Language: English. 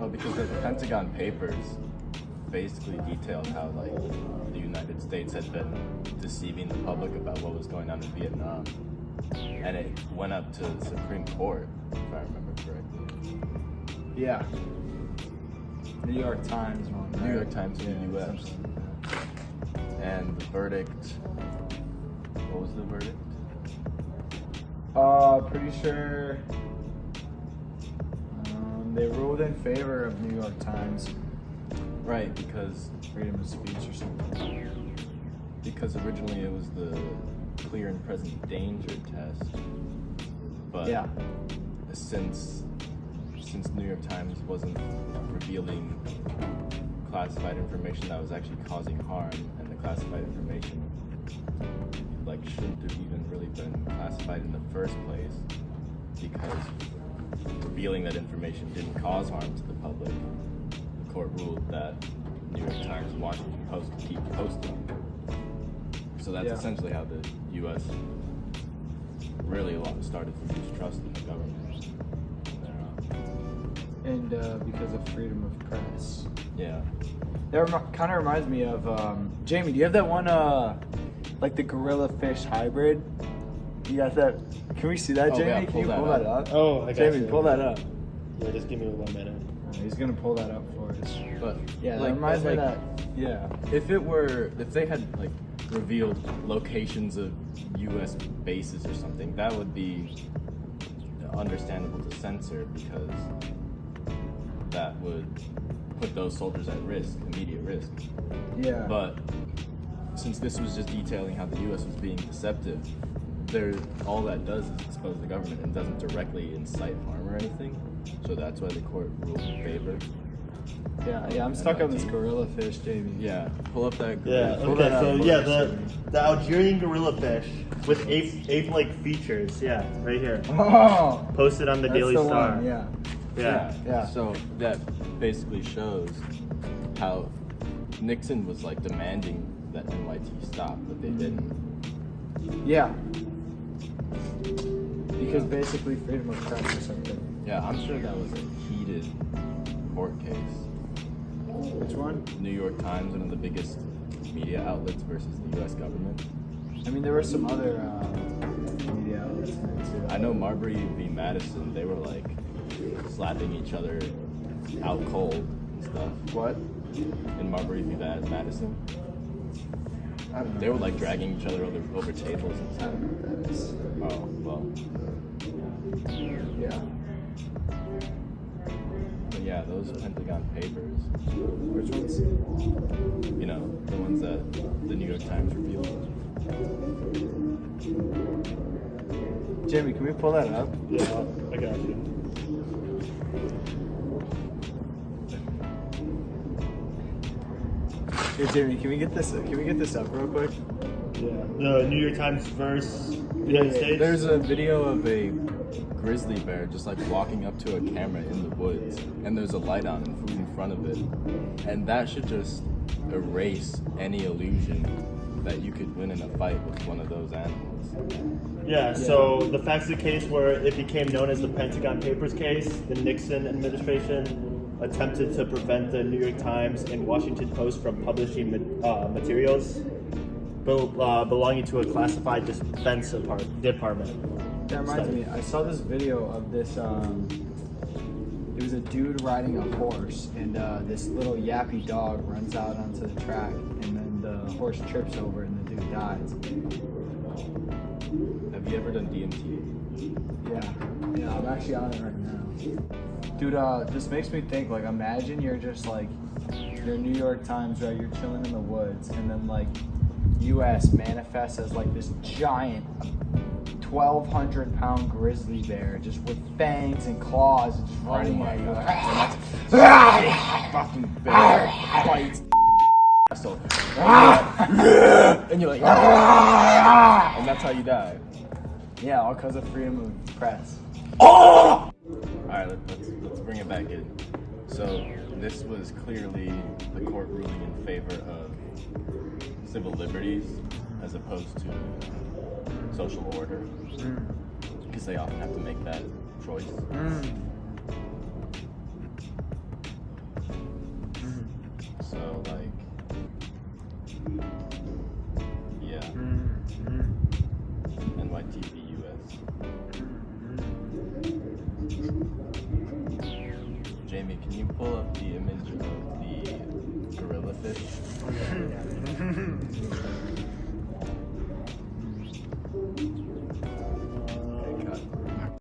Oh, because the Pentagon Papers basically detailed how like the United States had been deceiving the public about what was going on in Vietnam, and it went up to the Supreme Court, if I remember correctly. Yeah. New York Times one. New York Times in the U.S. And the verdict. What was the verdict? Pretty sure they ruled in favor of New York Times. Right, because Freedom of speech or something. Because originally it was the clear and present danger test, but Yeah. since New York Times wasn't revealing classified information that was actually causing harm, and the classified information like shouldn't have even really been classified in the first place, because revealing that information didn't cause harm to the public, the court ruled that New York Times and Washington Post could keep posting. So that's essentially how the U.S. really started to lose trust in the government. And because of freedom of press. Yeah. That kind of reminds me of Jamie. Do you have that one, like the gorilla fish hybrid? You got that? Can we see that, Oh, Jamie? yeah, Can pull you that pull up. that up? Oh, I got Jamie, you. pull that up. Yeah, just give me 1 minute. He's gonna pull that up for us. But Yeah, that like, reminds me of like, that. Yeah. if they had like revealed locations of U.S. bases or something, that would be understandable to censor, because that would put those soldiers at risk, immediate risk. Yeah. But since this was just detailing how the U.S. was being deceptive, all that does is expose the government and doesn't directly incite harm or anything. So that's why the court ruled in favor. Yeah, I'm stuck on this gorilla fish, Jamie. Yeah, pull up that. Yeah, pull okay, that up so for yeah, us. the Algerian gorilla fish with ape-like features, yeah, right here. Oh, Posted on the that's Daily the Star. one. Yeah. Yeah. So that basically shows how Nixon was like demanding that NYT stop, but they didn't. Yeah. Because basically freedom of press or something. Yeah, I'm sure that was a heated court case. Which one? New York Times, one of the biggest media outlets, versus the U.S. government. I mean, there were some other media outlets in it too. I know Marbury v. Madison, they were like slapping each other out cold and stuff. What? In Marbury v. Madison, I don't know. they were like dragging each other over tables and I stuff. don't know what that is. Oh, well. Yeah. But yeah, those Pentagon Papers, Which ones? you know, the ones that the New York Times revealed. Jamie, can we pull that up? Yeah, I got you. Hey, Jamie, can we get this up real quick? Yeah, the New York Times versus United States. There's a video of a grizzly bear just like walking up to a camera in the woods, and there's a light on in front of it, and that should just erase any illusion that you could win in a fight with one of those animals. Yeah, so the facts of the case were it became known as the Pentagon Papers case. The Nixon administration attempted to prevent the New York Times and Washington Post from publishing materials belonging to a classified defense department. That reminds me, I saw this video of this, it was a dude riding a horse, and this little yappy dog runs out onto the track, and then the horse trips over and the dude dies. Have you ever done DMT? Yeah, I'm actually on it right now. Dude, this makes me think, like, imagine you're just like, you're New York Times, right? You're chilling in the woods, and then like, U.S. manifests as like this giant 1,200-pound grizzly bear, just with fangs and claws, and just running at you. Like, Fucking bear bites. So, and you're like, and that's how you die. yeah, all because of freedom of press. All right, let's bring it back in. So this was clearly the court ruling in favor of civil liberties as opposed to social order, because they often have to make that choice. Jamie, can you pull up the image of the gorilla fish?